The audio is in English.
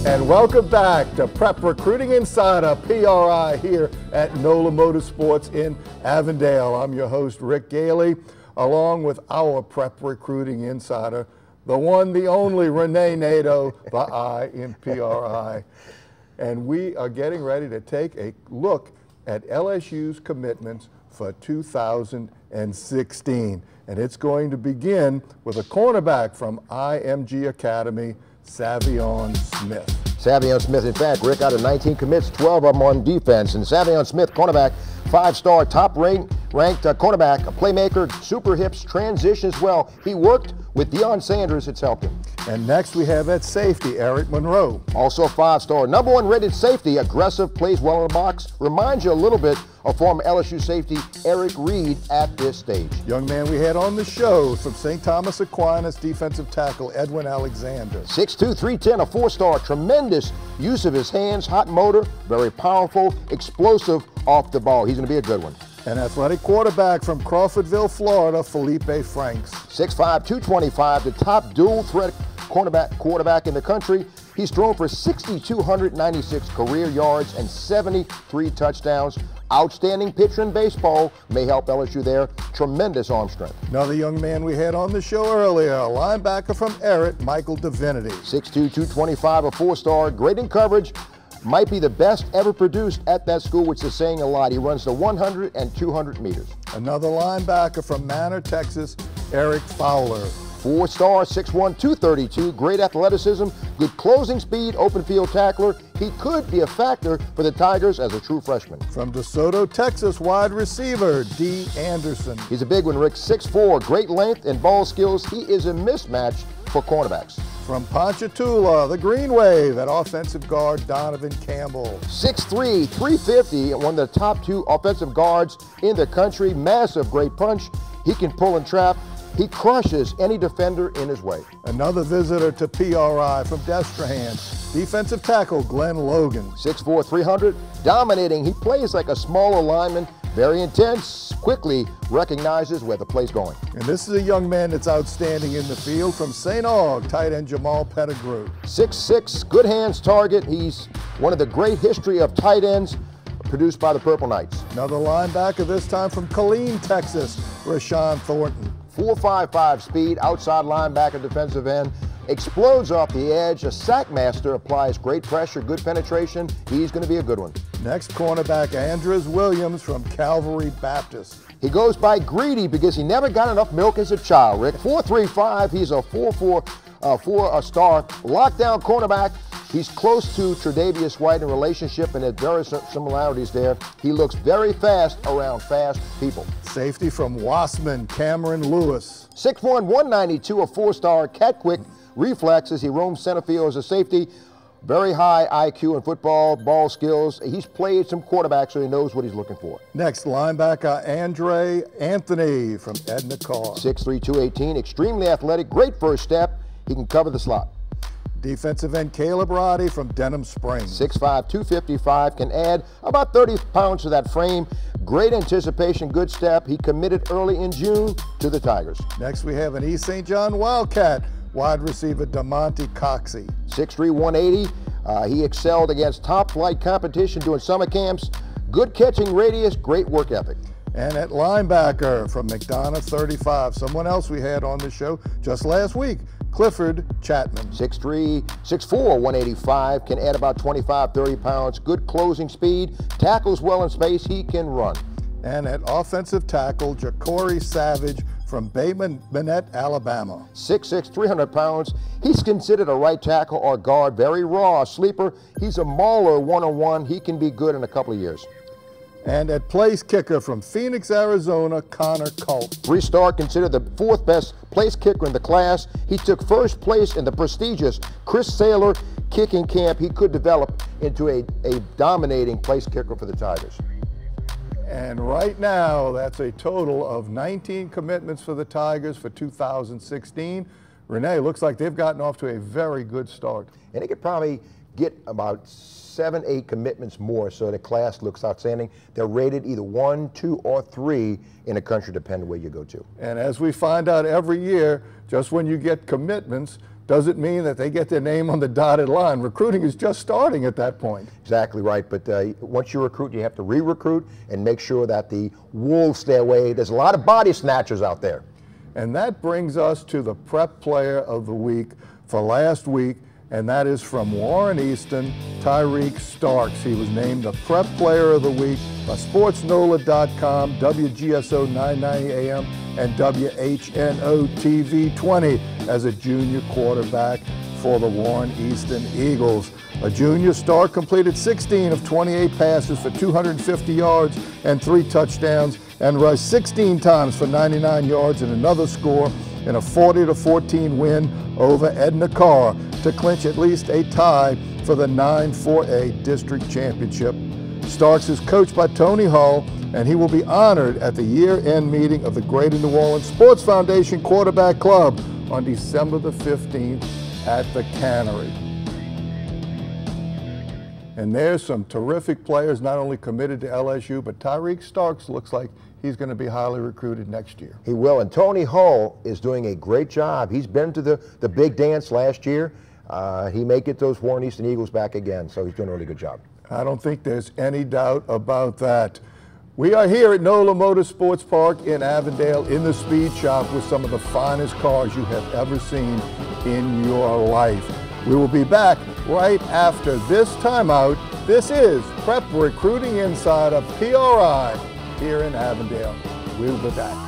And welcome back to Prep Recruiting Insider, PRI, here at NOLA Motorsports in Avondale. I'm your host, Rick Gailey, along with our Prep Recruiting Insider, the one, the only, Renee Nato, the I in PRI. And we are getting ready to take a look at LSU's commitments for 2016. And it's going to begin with a cornerback from IMG Academy, Savion Smith. Savion Smith, in fact, Rick, out of 19 commits, 12 of them on defense. And Savion Smith, cornerback, 5-star, top-ranked cornerback, a playmaker, super hips, transitions well. He worked with Deion Sanders. It's helped him. And next we have at safety, Eric Monroe. Also a 5-star, #1 rated safety, aggressive, plays well in the box. Reminds you a little bit of former LSU safety Eric Reed at this stage. Young man we had on the show from St. Thomas Aquinas, defensive tackle Edwin Alexander. 6'2", 310, a 4-star, tremendous use of his hands, hot motor, very powerful, explosive off the ball. He's going to be a good one. An athletic quarterback from Crawfordville, Florida, Felipe Franks. 6'5", 225, the top dual threat quarterback in the country. He's thrown for 6,296 career yards and 73 touchdowns. Outstanding pitcher in baseball, may help LSU there. Tremendous arm strength. Another young man we had on the show earlier, a linebacker from Everett, Michael Divinity. 6'2", 225, a 4-star, great in coverage. Might be the best ever produced at that school, which is saying a lot. He runs the 100 and 200 meters. Another linebacker from Manor, Texas, Eric Fowler. 4-star, 6'1", 232, great athleticism, good closing speed, open field tackler. He could be a factor for the Tigers as a true freshman. From DeSoto, Texas, wide receiver, D. Anderson. He's a big one, Rick, 6'4", great length and ball skills. He is a mismatch for cornerbacks. From Ponchatoula, the Green Wave, at offensive guard, Donovan Campbell. 6'3", 350, one of the top 2 offensive guards in the country. Massive, great punch. He can pull and trap. He crushes any defender in his way. Another visitor to PRI from Destrehan, defensive tackle Glenn Logan. 6'4", 300, dominating. He plays like a smaller lineman, very intense, quickly recognizes where the play's going. And this is a young man that's outstanding in the field from St. Aug, tight end Jamal Pettigrew. 6'6", good hands target. He's one of the great history of tight ends produced by the Purple Knights. Another linebacker, this time from Killeen, Texas, Rashawn Thornton. 4.55 speed, outside linebacker, defensive end, explodes off the edge. A sack master, applies great pressure, good penetration. He's going to be a good one. Next, cornerback Andres Williams from Calvary Baptist. He goes by greedy because he never got enough milk as a child, Rick. 4.35, he's a 4-star lockdown cornerback. He's close to Tre'Davious White in relationship, and there's very similarities there. He looks very fast around fast people. Safety from Wassman, Cameron Lewis. 6'1", 192, a 4-star, cat quick reflexes. He roams center field as a safety. Very high IQ in football, ball skills. He's played some quarterback, so he knows what he's looking for. Next, linebacker Andre Anthony from Edna Carr. 6'3", 218, extremely athletic, great first step. He can cover the slot. Defensive end Caleb Roddy from Denham Springs. 6'5", 255, can add about 30 pounds to that frame. Great anticipation, good step. He committed early in June to the Tigers. Next we have an East St. John Wildcat, wide receiver DeMonte Coxey. 6'3", 180. He excelled against top flight competition during summer camps. Good catching radius, great work ethic. And at linebacker from McDonough 35, someone else we had on the show just last week, Clifford Chapman. 6'3", 6'4", 185, can add about 25, 30 pounds, good closing speed, tackles well in space, he can run. And at offensive tackle, Ja'Cory Savage from Bay Minette, Alabama. 6'6", 300 pounds, he's considered a right tackle or guard, very raw, sleeper. He's a mauler one-on-one, he can be good in a couple of years. And at place kicker from Phoenix, Arizona, Connor Culp. 3-star, considered the 4th best place kicker in the class. He took 1st place in the prestigious Chris Saylor kicking camp. He could develop into a dominating place kicker for the Tigers. And right now, that's a total of 19 commitments for the Tigers for 2016. Renee, looks like they've gotten off to a very good start. And they could probably get about 7, 8 commitments more, so the class looks outstanding. They're rated either 1, 2, or 3 in the country, depending where you go to. And as we find out every year, just when you get commitments, doesn't mean that they get their name on the dotted line. Recruiting is just starting at that point. Exactly right, but once you recruit, you have to re-recruit and make sure that the wolves stay away. There's a lot of body snatchers out there. And that brings us to the prep player of the week for last week, and that is from Warren Easton, Tyreek Starks. He was named the prep player of the week by SportsNola.com, WGSO 990 AM, and WHNO TV 20 as a junior quarterback for the Warren Easton Eagles. A junior, Stark completed 16 of 28 passes for 250 yards and 3 touchdowns, and rushed 16 times for 99 yards and another score in a 40-14 win over Edna Carr to clinch at least a tie for the 9-4A district championship. Starks is coached by Tony Hull, and he will be honored at the year-end meeting of the Greater New Orleans Sports Foundation Quarterback Club on December the 15th at the Cannery. And there's some terrific players not only committed to LSU, but Tyreek Starks looks like he's going to be highly recruited next year. He will, and Tony Hull is doing a great job. He's been to the big dance last year. He may get those Warren Easton Eagles back again, so he's doing a really good job. I don't think there's any doubt about that. We are here at NOLA Motorsports Park in Avondale in the Speed Shop with some of the finest cars you have ever seen in your life. We will be back right after this timeout. This is Prep Recruiting Insider PRI here in Avondale. We'll be back.